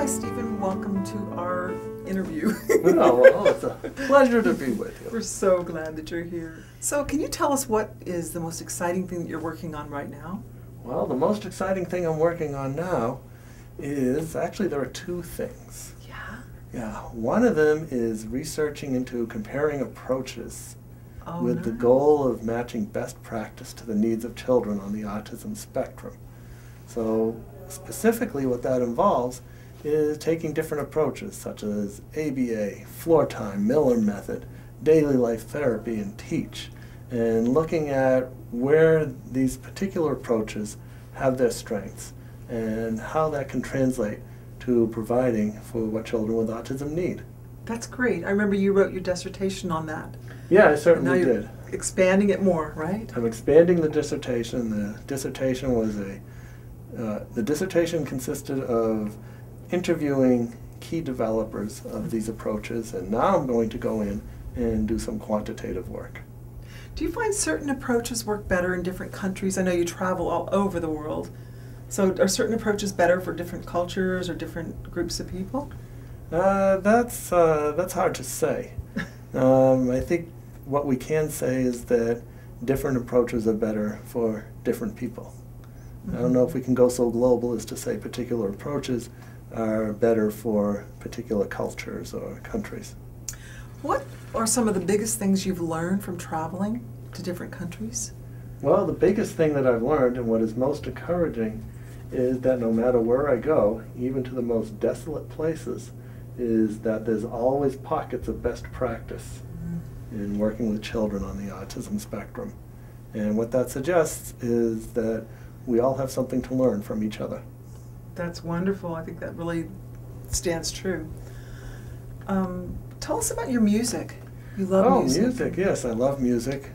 Hi, Stephen. Welcome to our interview. Oh, well, it's a pleasure to be with you. We're so glad that you're here. So can you tell us what is the most exciting thing that you're working on right now? Well, the most exciting thing I'm working on now is, actually there are two things. Yeah? Yeah, one of them is researching into comparing approaches with the Nice. goal of matching best practice to the needs of children on the autism spectrum. So specifically what that involves is taking different approaches such as ABA, floor time, Miller method, daily life therapy, and teach, and looking at where these particular approaches have their strengths and how that can translate to providing for what children with autism need. That's great. I remember you wrote your dissertation on that. Yeah, I And certainly now you're did. expanding it more, right? I'm expanding the dissertation. The dissertation was the dissertation consisted of interviewing key developers of these approaches, and now I'm going to go in and do some quantitative work. Do you find certain approaches work better in different countries? I know you travel all over the world. So are certain approaches better for different cultures or different groups of people? That's hard to say. I think what we can say is that different approaches are better for different people. I don't know if we can go so global as to say particular approaches are better for particular cultures or countries. What are some of the biggest things you've learned from traveling to different countries? Well, the biggest thing that I've learned, and what is most encouraging, is that no matter where I go, even to the most desolate places, is that there's always pockets of best practice in working with children on the autism spectrum. And what that suggests is that we all have something to learn from each other. That's wonderful. I think that really stands true. Tell us about your music. You love music. Music, yes, I love music.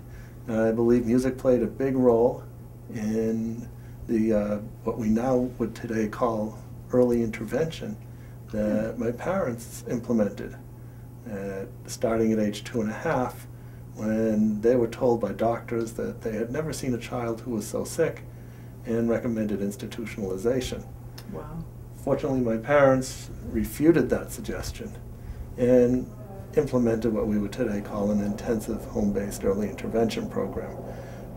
I believe music played a big role in the what we now would today call early intervention that my parents implemented, starting at age 2.5, when they were told by doctors that they had never seen a child who was so sick and recommended institutionalization. Wow. Fortunately, my parents refuted that suggestion and implemented what we would today call an intensive home-based early intervention program.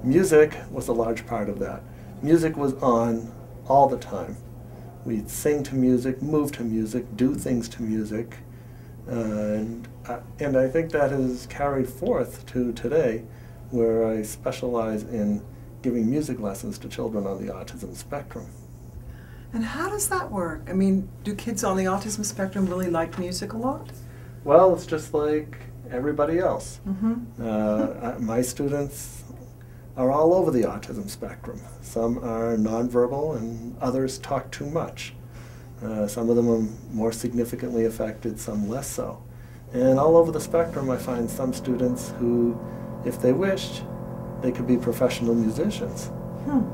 Music was a large part of that. Music was on all the time. We'd sing to music, move to music, do things to music, and I think that has carried forth to today, where I specialize in giving music lessons to children on the autism spectrum. And how does that work? I mean, do kids on the autism spectrum really like music a lot? Well, it's just like everybody else. Mm-hmm. My students are all over the autism spectrum. Some are nonverbal and others talk too much. Some of them are more significantly affected, some less so. And all over the spectrum I find some students who, if they wished, they could be professional musicians.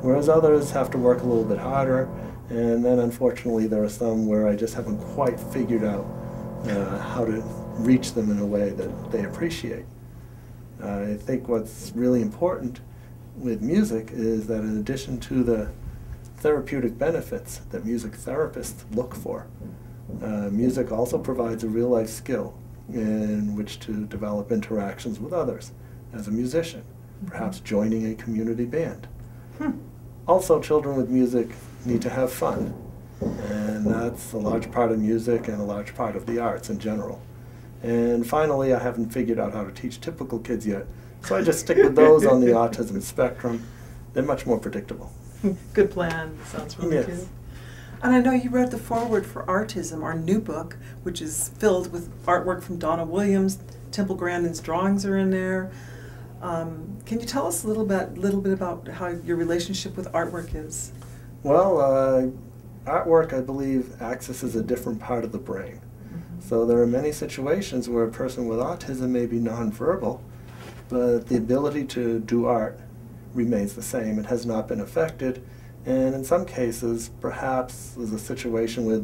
Whereas others have to work a little bit harder, and then unfortunately there are some where I just haven't quite figured out how to reach them in a way that they appreciate. I think what's really important with music is that in addition to the therapeutic benefits that music therapists look for, music also provides a real-life skill in which to develop interactions with others as a musician, perhaps joining a community band. Also, children with music need to have fun, and that's a large part of music and a large part of the arts in general. And finally, I haven't figured out how to teach typical kids yet, so I just stick with those on the autism spectrum. They're much more predictable. Good plan. Sounds really Yes. good. And I know you wrote the foreword for Autism, our new book, which is filled with artwork from Donna Williams. Temple Grandin's drawings are in there. Can you tell us a little bit about how your relationship with artwork is? Well, artwork, I believe, accesses a different part of the brain. So there are many situations where a person with autism may be nonverbal, but the ability to do art remains the same. It has not been affected, and in some cases, perhaps there's a situation where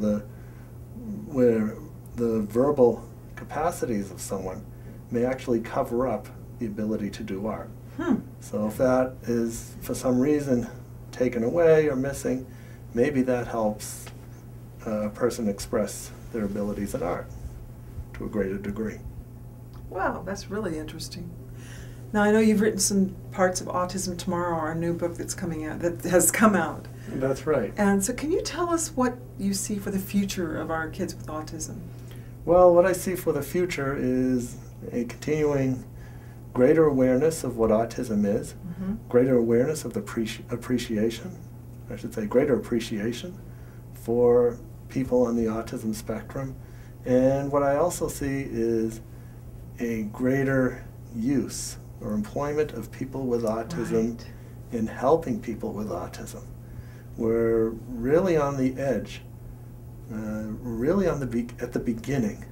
the verbal capacities of someone may actually cover up the ability to do art. So if that is, for some reason, taken away or missing, maybe that helps a person express their abilities in art to a greater degree. Wow, that's really interesting. Now, I know you've written some parts of Autism Tomorrow, our new book that's coming out, that has come out. That's right. And so can you tell us what you see for the future of our kids with autism? Well, what I see for the future is a continuing greater awareness of what autism is, greater awareness of the appreciation, I should say greater appreciation for people on the autism spectrum. And what I also see is a greater use or employment of people with autism in helping people with autism. We're really on the edge, really on at the beginning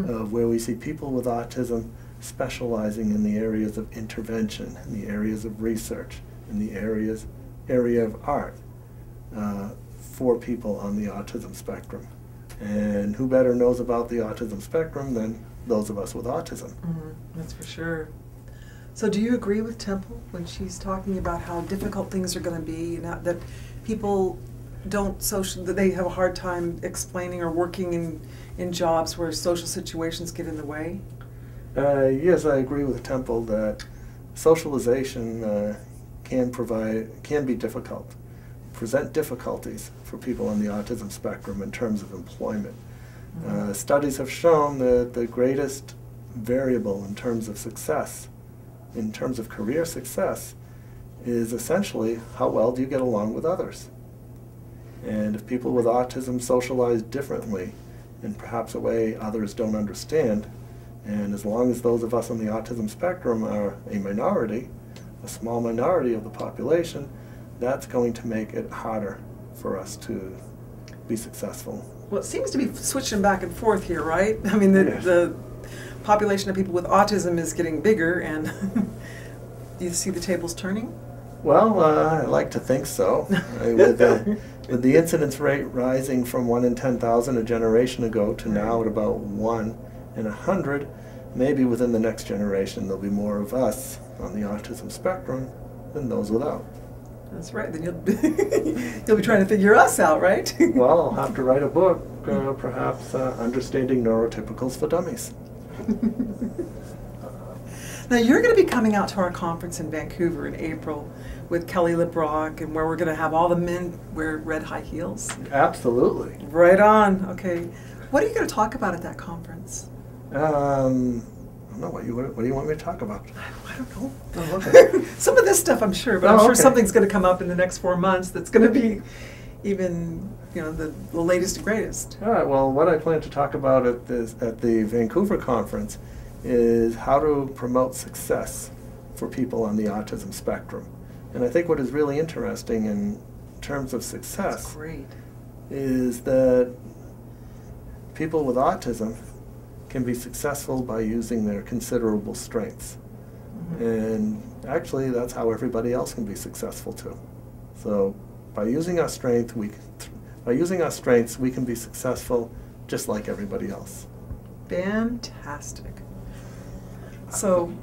of where we see people with autism specializing in the areas of intervention, in the areas of research, in the area of art for people on the autism spectrum. And who better knows about the autism spectrum than those of us with autism? That's for sure. So do you agree with Temple when she's talking about how difficult things are going to be, and that people that they have a hard time explaining or working in jobs where social situations get in the way? Yes, I agree with Temple that socialization can be difficult, present difficulties for people on the autism spectrum in terms of employment. Studies have shown that the greatest variable in terms of success, in terms of career success, is essentially how well do you get along with others. And if people with autism socialize differently, in perhaps a way others don't understand, and as long as those of us on the autism spectrum are a minority, a small minority of the population, that's going to make it harder for us to be successful. Well, it seems to be switching back and forth here, right? I mean, the population of people with autism is getting bigger, and do you see the tables turning? Well, I like to think so. With the incidence rate rising from 1 in 10,000 a generation ago to now at about 1 in 100, maybe within the next generation there'll be more of us on the autism spectrum than those without. That's right. Then you'll be trying to figure us out, right? Well, I'll have to write a book, perhaps Understanding Neurotypicals for Dummies. Now, you're going to be coming out to our conference in Vancouver in April with Kelly LeBrock, and where we're going to have all the men wear red high heels. Absolutely. Right on. Okay. What are you going to talk about at that conference? I don't know. What do you want me to talk about? I don't know. Oh, okay. Some of this stuff I'm sure, but I'm sure something's going to come up in the next 4 months that's going to be even, the latest and greatest. All right. Well, what I plan to talk about at the Vancouver conference is how to promote success for people on the autism spectrum. And I think what is really interesting in terms of success is that people with autism can be successful by using their considerable strengths. And actually, that's how everybody else can be successful too. So by using our strengths, we can be successful just like everybody else. Fantastic. So,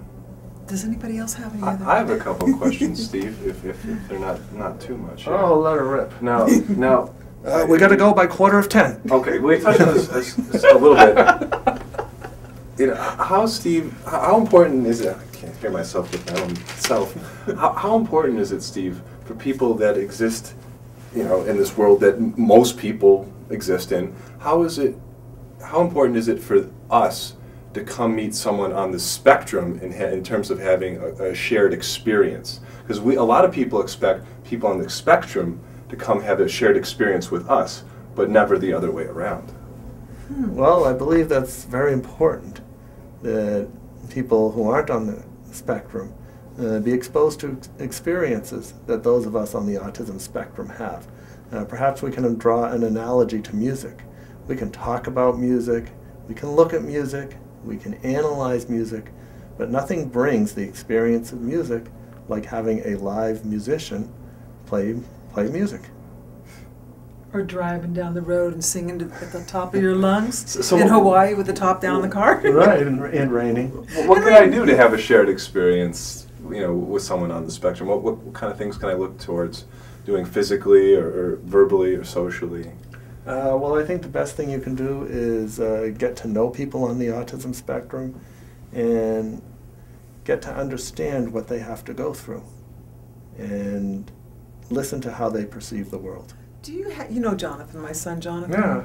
does anybody else have any other? I have a couple of questions, Steve, if they're not too much. Oh, let her rip. Now, we got to go by 9:45. Okay, we touched on this a little bit. How important is it? I can't hear myself with my own self. How important is it, Steve, for people that exist, in this world that most people exist in? How important is it for us to come meet someone on the spectrum in terms of having a shared experience? Because a lot of people expect people on the spectrum to come have a shared experience with us, but never the other way around. Well, I believe that's very important, that people who aren't on the spectrum be exposed to experiences that those of us on the autism spectrum have. Perhaps we can draw an analogy to music. We can talk about music, we can look at music, we can analyze music, but nothing brings the experience of music like having a live musician play music. Or driving down the road and singing at the top of your lungs in Hawaii with the top down in the car. Right, and raining. What can I do to have a shared experience, with someone on the spectrum? What kind of things can I look towards doing physically or verbally or socially? Well, I think the best thing you can do is get to know people on the autism spectrum and get to understand what they have to go through and listen to how they perceive the world. Do you you know Jonathan, my son Jonathan? Yeah.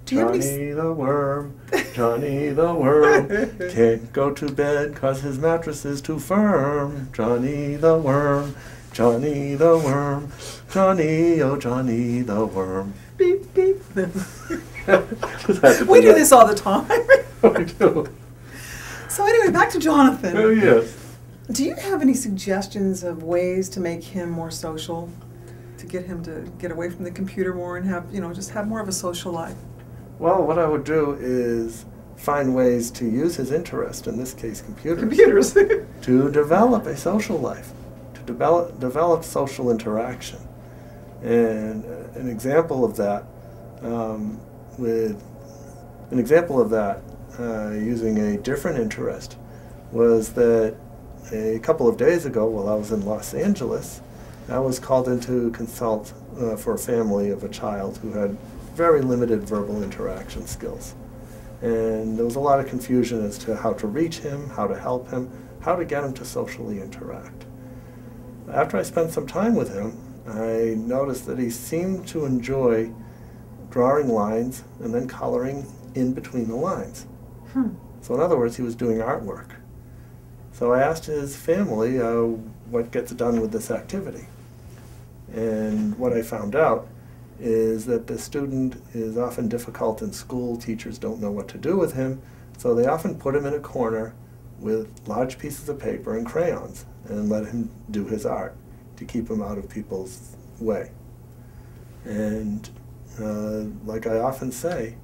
Do you have any Johnny the worm, Johnny the worm, can't go to bed 'cause his mattress is too firm. Johnny the worm, Johnny the worm, Johnny, oh Johnny the worm. beep beep? We do this all the time. We do. So anyway, back to Jonathan. Oh, yes. Do you have any suggestions of ways to make him more social? To get him to get away from the computer more and have, just have more of a social life? Well, what I would do is find ways to use his interest, in this case Computers. to develop a social life, to develop social interaction. And an example of that, using a different interest, was that a couple of days ago, while I was in Los Angeles, I was called in to consult for a family of a child who had very limited verbal interaction skills. And there was a lot of confusion as to how to reach him, how to help him, how to get him to socially interact. After I spent some time with him, I noticed that he seemed to enjoy drawing lines and then coloring in between the lines. So in other words, he was doing artwork. So I asked his family what gets done with this activity. And what I found out is that the student is often difficult in school. Teachers don't know what to do with him, so they often put him in a corner with large pieces of paper and crayons and let him do his art to keep him out of people's way. And like I often say,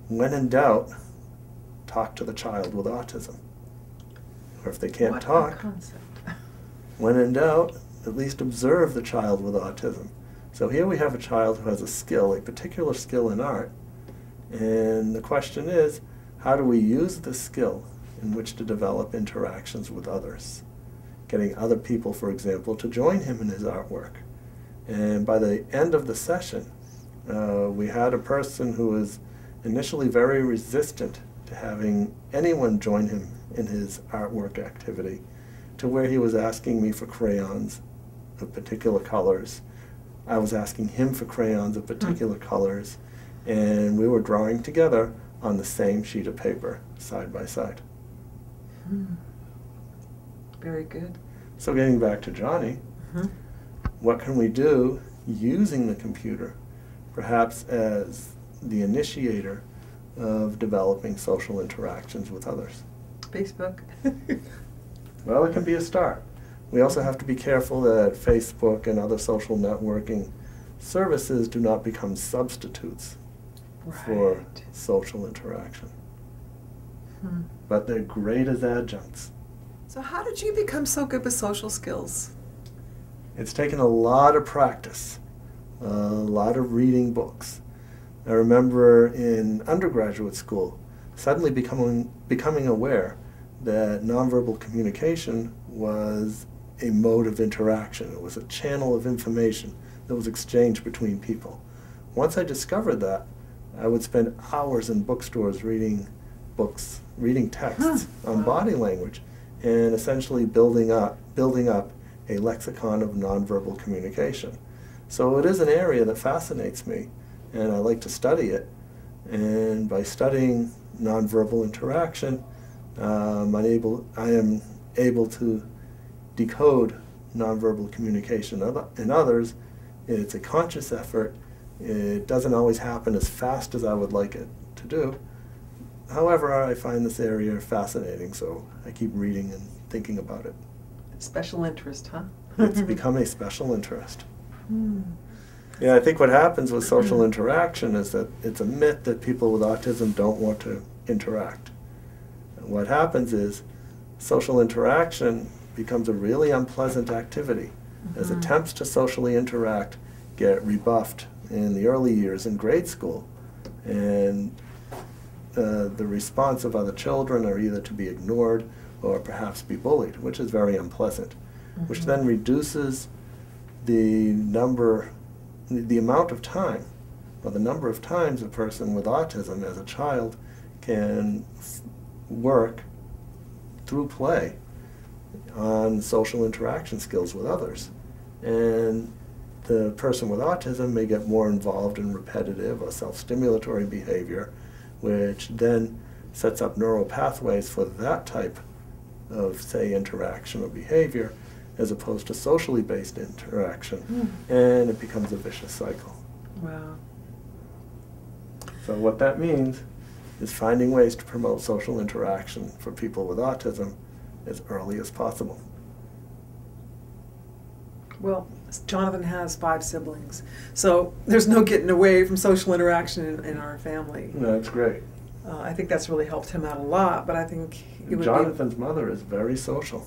when in doubt, talk to the child with autism. Or if they can't talk, when in doubt, at least observe the child with autism. So here we have a child who has a skill, a particular skill in art, and the question is, how do we use this skill in which to develop interactions with others? Getting other people, for example, to join him in his artwork. And by the end of the session, we had a person who was initially very resistant to having anyone join him in his artwork activity, to where he was asking me for crayons of particular colors. I was asking him for crayons of particular colors, and we were drawing together on the same sheet of paper, side by side. Very good. So getting back to Johnny, what can we do using the computer, perhaps as the initiator of developing social interactions with others? Facebook. Well, it can be a start. We also have to be careful that Facebook and other social networking services do not become substitutes for social interaction. But they're great as adjuncts. So how did you become so good with social skills? It's taken a lot of practice, a lot of reading books. I remember in undergraduate school suddenly becoming aware that nonverbal communication was a mode of interaction. It was a channel of information that was exchanged between people. Once I discovered that, I would spend hours in bookstores reading books, reading texts on body language, and essentially building up a lexicon of nonverbal communication. So it is an area that fascinates me, and I like to study it. And by studying nonverbal interaction, I am able to decode nonverbal communication in others. It's a conscious effort. It doesn't always happen as fast as I would like it to do. However, I find this area fascinating, so I keep reading and thinking about it. Special interest, huh? It's become a special interest. Yeah, I think what happens with social interaction is that it's a myth that people with autism don't want to interact. And what happens is social interaction becomes a really unpleasant activity, as attempts to socially interact get rebuffed in the early years in grade school, and the response of other children are either to be ignored or perhaps be bullied, which is very unpleasant, which then reduces the amount of time or the number of times a person with autism as a child can work through play on social interaction skills with others. And the person with autism may get more involved in repetitive or self-stimulatory behavior, which then sets up neural pathways for that type of, say, interaction or behavior, as opposed to socially based interaction, and it becomes a vicious cycle. Wow. So what that means is finding ways to promote social interaction for people with autism as early as possible. Well, Jonathan has 5 siblings, so there's no getting away from social interaction in our family. That's great. I think that's really helped him out a lot, but I think it would Jonathan's mother is very social.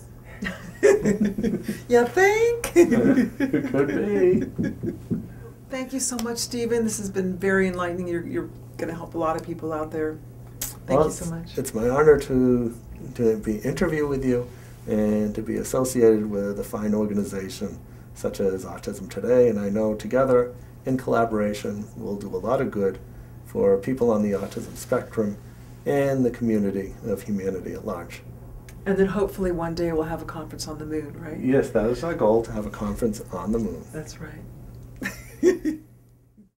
You think? It could be. Thank you so much, Stephen. This has been very enlightening. You're going to help a lot of people out there. Thank you so much. It's my honor to be interviewed with you and to be associated with a fine organization such as Autism Today, and I know together, in collaboration, we'll do a lot of good for people on the autism spectrum and the community of humanity at large. And then hopefully one day we'll have a conference on the moon, right? Yes, that is our goal, to have a conference on the moon. That's right.